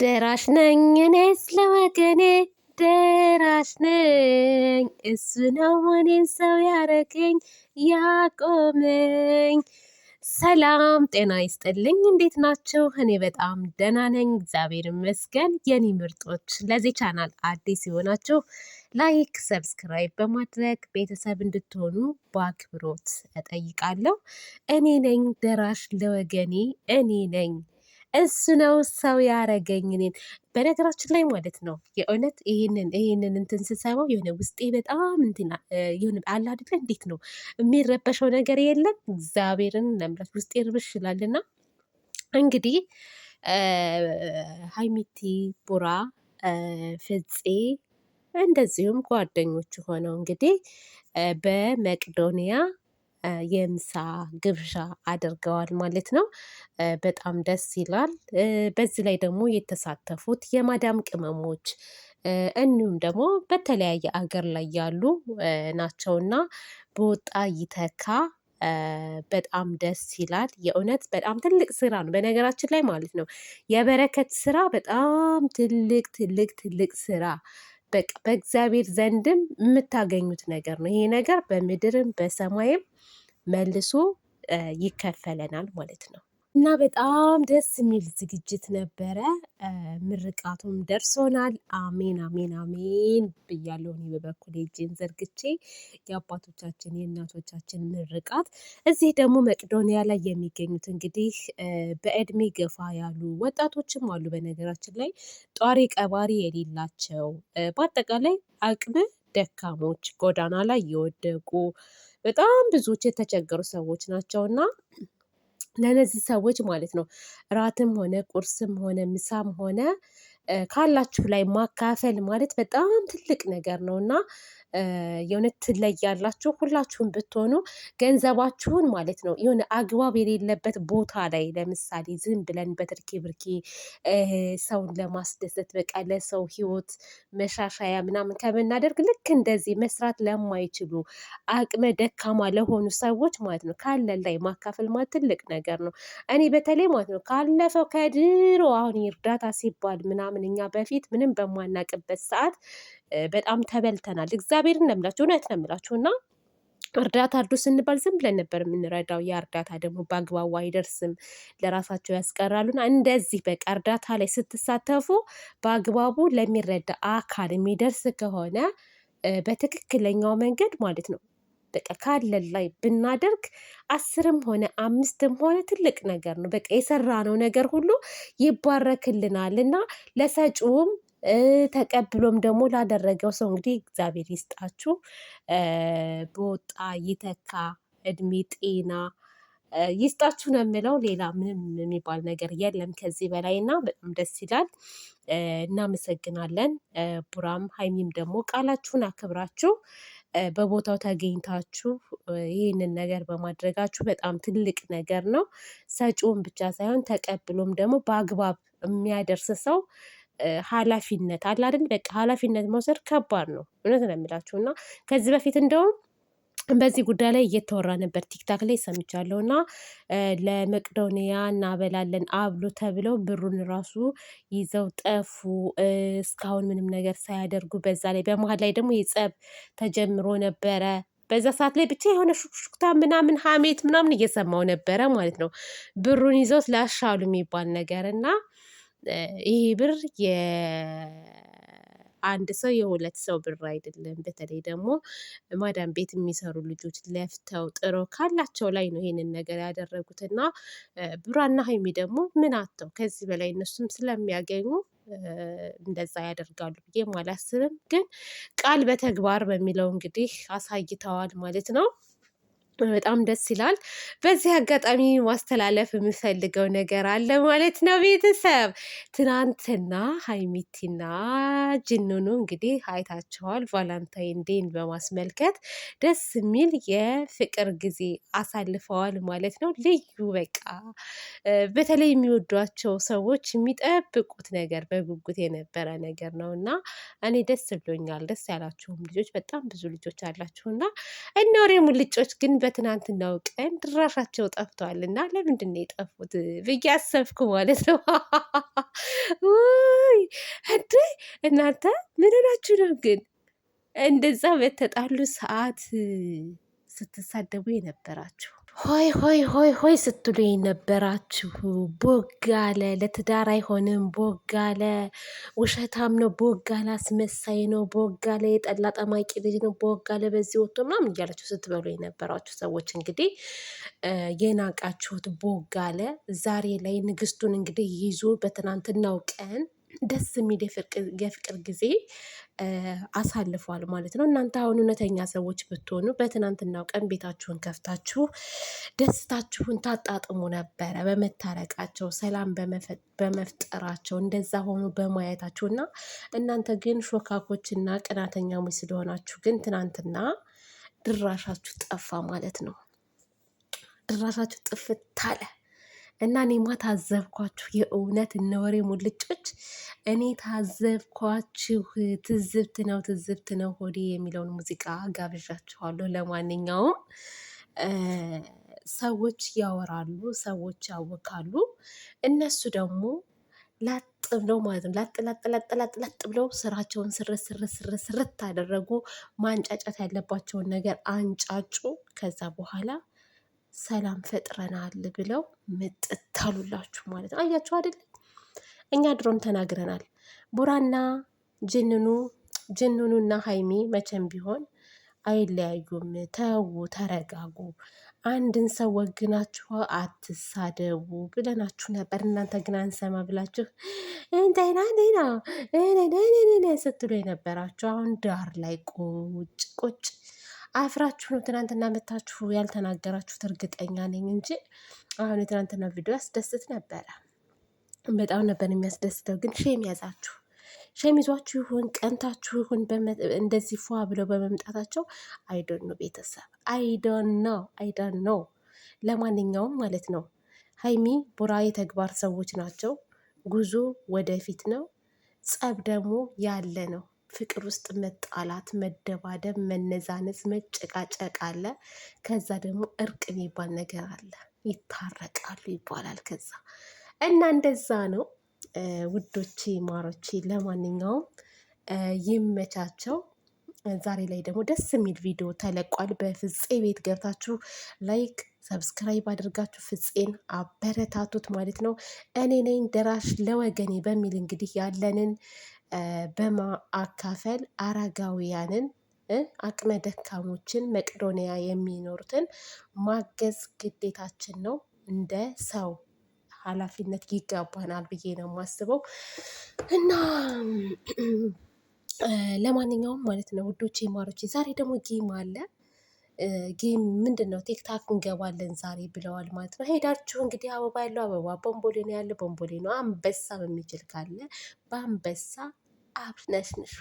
ደራሽ ነኝ እኔስ ለወገኔ ደራሽ ነኝ፣ እሱ ነው እኔን ሰው ያረገኝ ያቆመኝ። ሰላም ጤና ይስጥልኝ። እንዴት ናችሁ? እኔ በጣም ደህና ነኝ፣ እግዚአብሔር ይመስገን። የኔ ምርጦች፣ ለዚህ ቻናል አዲስ የሆናችሁ ላይክ፣ ሰብስክራይብ በማድረግ ቤተሰብ እንድትሆኑ በአክብሮት እጠይቃለሁ። እኔ ነኝ ደራሽ ለወገኔ፣ እኔ ነኝ እሱ ነው ሰው ያረገኝ እኔን። በነገራችን ላይ ማለት ነው የእውነት ይሄንን እንትን ስሰማው የሆነ ውስጤ በጣም እንትና የሆነ አለ አይደለ፣ እንዴት ነው የሚረበሸው ነገር የለም። እግዚአብሔርን ለምላት ውስጤ ርብሽ ይላልና እንግዲህ ሀይሚቲ፣ ቡራ፣ ፍፄ እንደዚሁም ጓደኞቹ ሆነው እንግዲህ በመቅዶኒያ የምሳ ግብዣ አድርገዋል ማለት ነው። በጣም ደስ ይላል። በዚህ ላይ ደግሞ የተሳተፉት የማዳም ቅመሞች እንዲሁም ደግሞ በተለያየ አገር ላይ ያሉ ናቸውና በወጣ ይተካ በጣም ደስ ይላል። የእውነት በጣም ትልቅ ስራ ነው በነገራችን ላይ ማለት ነው። የበረከት ስራ በጣም ትልቅ ስራ፣ በቃ በእግዚአብሔር ዘንድም የምታገኙት ነገር ነው። ይሄ ነገር በምድርም በሰማይም መልሶ ይከፈለናል ማለት ነው። እና በጣም ደስ የሚል ዝግጅት ነበረ። ምርቃቱም ደርሶናል። አሜን አሜን አሜን ብያለሁ። እኔ በበኩሌ እጄን ዘርግቼ የአባቶቻችን የእናቶቻችን ምርቃት። እዚህ ደግሞ መቅዶኒያ ላይ የሚገኙት እንግዲህ በእድሜ ገፋ ያሉ ወጣቶችም አሉ። በነገራችን ላይ ጧሪ ቀባሪ የሌላቸው በአጠቃላይ አቅመ ደካሞች፣ ጎዳና ላይ የወደቁ በጣም ብዙዎች የተቸገሩ ሰዎች ናቸውና ለነዚህ ሰዎች ማለት ነው እራትም ሆነ ቁርስም ሆነ ምሳም ሆነ ካላችሁ ላይ ማካፈል ማለት በጣም ትልቅ ነገር ነው እና የእውነት ትለያላችሁ። ሁላችሁም ብትሆኑ ገንዘባችሁን ማለት ነው የሆነ አግባብ የሌለበት ቦታ ላይ ለምሳሌ ዝም ብለን በትርኪ ብርኪ ሰውን ለማስደሰት በቃ ለሰው ህይወት መሻሻያ ምናምን ከምናደርግ ልክ እንደዚህ መስራት ለማይችሉ አቅመ ደካማ ለሆኑ ሰዎች ማለት ነው ካለን ላይ ማካፈል ማለት ትልቅ ነገር ነው። እኔ በተለይ ማለት ነው ካለፈው ከድሮ አሁን እርዳታ ሲባል ምናምን እኛ በፊት ምንም በማናቅበት ሰዓት በጣም ተበልተናል። እግዚአብሔርን ነው የምላችሁ፣ እውነት ነው የምላችሁ እና እርዳታ እርዱ ስንባል ዝም ብለን ነበር የምንረዳው። ያ እርዳታ ደግሞ በአግባቡ አይደርስም፣ ለራሳቸው ያስቀራሉና እንደዚህ በቃ እርዳታ ላይ ስትሳተፉ በአግባቡ ለሚረዳ አካል የሚደርስ ከሆነ በትክክለኛው መንገድ ማለት ነው በቃ ካለን ላይ ብናደርግ 10ም ሆነ 5ም ሆነ ትልቅ ነገር ነው። በቃ የሰራነው ነገር ሁሉ ይባረክልናል እና ለሰጪውም ተቀብሎም ደግሞ ላደረገው ሰው እንግዲህ እግዚአብሔር ይስጣችሁ፣ በወጣ ይተካ፣ እድሜ ጤና ይስጣችሁ ነው የምለው። ሌላ ምንም የሚባል ነገር የለም ከዚህ በላይ እና በጣም ደስ ይላል። እናመሰግናለን። ቡራም ሀይሚም ደግሞ ቃላችሁን አክብራችሁ በቦታው ተገኝታችሁ ይህንን ነገር በማድረጋችሁ በጣም ትልቅ ነገር ነው። ሰጪውን ብቻ ሳይሆን ተቀብሎም ደግሞ በአግባብ የሚያደርስ ሰው ኃላፊነት አለ አይደል? በቃ ኃላፊነት መውሰድ ከባድ ነው። እውነት ነው የምላችሁ እና ከዚህ በፊት እንደውም በዚህ ጉዳይ ላይ እየተወራ ነበር ቲክታክ ላይ ሰምቻለሁ እና ለመቅዶኒያ እናበላለን አብሎ ተብለው ብሩን ራሱ ይዘው ጠፉ። እስካሁን ምንም ነገር ሳያደርጉ በዛ ላይ በመሀል ላይ ደግሞ የጸብ ተጀምሮ ነበረ። በዛ ሰዓት ላይ ብቻ የሆነ ሹክሹክታ ምናምን ሀሜት ምናምን እየሰማው ነበረ ማለት ነው። ብሩን ይዘው ላሻሉ የሚባል ነገር እና ይሄ ብር አንድ ሰው የሁለት ሰው ብር አይደለም። በተለይ ደግሞ ማዳም ቤት የሚሰሩ ልጆች ለፍተው ጥረው ካላቸው ላይ ነው ይሄንን ነገር ያደረጉት እና ቡራና ሀይሚ ደግሞ ምን አተው ከዚህ በላይ እነሱም ስለሚያገኙ እንደዛ ያደርጋሉ ብዬም አላስብም። ግን ቃል በተግባር በሚለው እንግዲህ አሳይተዋል ማለት ነው። በጣም ደስ ይላል። በዚህ አጋጣሚ ማስተላለፍ የምፈልገው ነገር አለ ማለት ነው። ቤተሰብ ትናንትና ሀይሚቲና ጅኑኑ እንግዲህ አይታቸዋል። ቫላንታይን ዴን በማስመልከት ደስ የሚል የፍቅር ጊዜ አሳልፈዋል ማለት ነው። ልዩ በቃ በተለይ የሚወዷቸው ሰዎች የሚጠብቁት ነገር በጉጉት የነበረ ነገር ነው እና እኔ ደስ ብሎኛል። ደስ ያላችሁም ልጆች በጣም ብዙ ልጆች አላችሁና እነወሬ ሙልጮች ግን በትናንትናው ቀን ድራሻቸው ጠፍቷል እና ለምንድን ነው የጠፉት ብዬ አሰብኩ ማለት ነው። እናንተ ምን ሆናችሁ ነው ግን እንደዛ በተጣሉ ሰዓት ስትሳደቡ የነበራችሁ? ሆይ ሆይ ሆይ ሆይ ስትሉ የነበራችሁ ቦጋለ ለትዳር አይሆንም፣ ቦጋለ ውሸታም ነው፣ ቦጋለ አስመሳይ ነው፣ ቦጋለ የጠላ ጠማቂ ልጅ ነው፣ ቦጋለ በዚህ ወጥቶ ምናምን እያላችሁ ስትበሉ የነበራችሁ ሰዎች እንግዲህ የናቃችሁት ቦጋለ ዛሬ ላይ ንግስቱን እንግዲህ ይዞ በትናንትናው ቀን ደስ የሚል የፍቅር ጊዜ አሳልፏል ማለት ነው። እናንተ አሁን እውነተኛ ሰዎች ብትሆኑ በትናንትናው ቀን ቤታችሁን ከፍታችሁ ደስታችሁን ታጣጥሙ ነበረ በመታረቃቸው፣ ሰላም በመፍጠራቸው፣ እንደዛ ሆኖ በማየታችሁ እና እናንተ ግን ሾካኮችና ቅናተኛሞች ስለሆናችሁ ግን ትናንትና ድራሻችሁ ጠፋ ማለት ነው። ድራሻችሁ ጥፍት አለ። እና እኔማ ታዘብኳችሁ። የእውነት እነ ወሬ ሙልጮች እኔ ታዘብኳችሁ። ትዝብት ነው ትዝብት ነው ሆዴ የሚለውን ሙዚቃ ጋብዣችኋለሁ። ለማንኛውም ሰዎች ያወራሉ፣ ሰዎች ያወካሉ። እነሱ ደግሞ ላጥ ብለው ማለት ነው ላጥ ብለው ስራቸውን ስርት አደረጉ። ማንጫጫት ያለባቸውን ነገር አንጫጩ። ከዛ በኋላ ሰላም ፈጥረናል ብለው ምጥት አሉላችሁ ማለት ነው። አያችሁ አይደለ? እኛ ድሮም ተናግረናል። ቡራና ጅንኑና ሀይሚ መቼም ቢሆን አይለያዩም። ተዉ፣ ተረጋጉ፣ አንድን ሰው ወግናችሁ አትሳደቡ ብለናችሁ ነበር። እናንተ ግን አንሰማ ብላችሁ እንትና ስትሉ የነበራችሁ አሁን ዳር ላይ ቁጭ ቁጭ አፍራችሁ ነው ትናንትና መታችሁ ያልተናገራችሁት እርግጠኛ ነኝ እንጂ አሁን የትናንትና ቪዲዮ ያስደስት ነበረ። በጣም ነበር የሚያስደስተው። ግን ሼም ያዛችሁ። ሼም ይዟችሁ ይሁን ቀንታችሁ ይሁን እንደዚህ ፏ ብለው በመምጣታቸው አይዶን ነው ቤተሰብ አይዶን ነው። ለማንኛውም ማለት ነው ሀይሚ ቡራ የተግባር ሰዎች ናቸው። ጉዞ ወደፊት ነው። ጸብ ደግሞ ያለ ነው። ፍቅር ውስጥ መጣላት፣ መደባደብ፣ መነዛነዝ፣ መጨቃጨቅ አለ። ከዛ ደግሞ እርቅ የሚባል ነገር አለ። ይታረቃሉ ይባላል። ከዛ እና እንደዛ ነው ውዶቼ ማሮቼ። ለማንኛውም ይመቻቸው። ዛሬ ላይ ደግሞ ደስ የሚል ቪዲዮ ተለቋል። በፍፄ ቤት ገብታችሁ ላይክ ሰብስክራይብ አድርጋችሁ ፍፄን አበረታቱት ማለት ነው። እኔ ነኝ ደራሽ ለወገኔ በሚል እንግዲህ ያለንን በማካፈል አረጋውያንን አቅመ ደካሞችን መቄዶንያ የሚኖሩትን ማገዝ ግዴታችን ነው። እንደ ሰው ኃላፊነት ይገባናል ብዬ ነው የማስበው። እና ለማንኛውም ማለት ነው ውዶቼ ማሮቼ ዛሬ ደግሞ ጌም አለ። ጌም ምንድን ነው? ቲክታክ እንገባለን ዛሬ ብለዋል ማለት ነው። ሄዳችሁ እንግዲህ አበባ ያለው አበባ፣ ቦምቦሌ ነው ያለ ቦምቦሌ ነው። አንበሳ በሚችል ካለ በአንበሳ አብነሽንሽ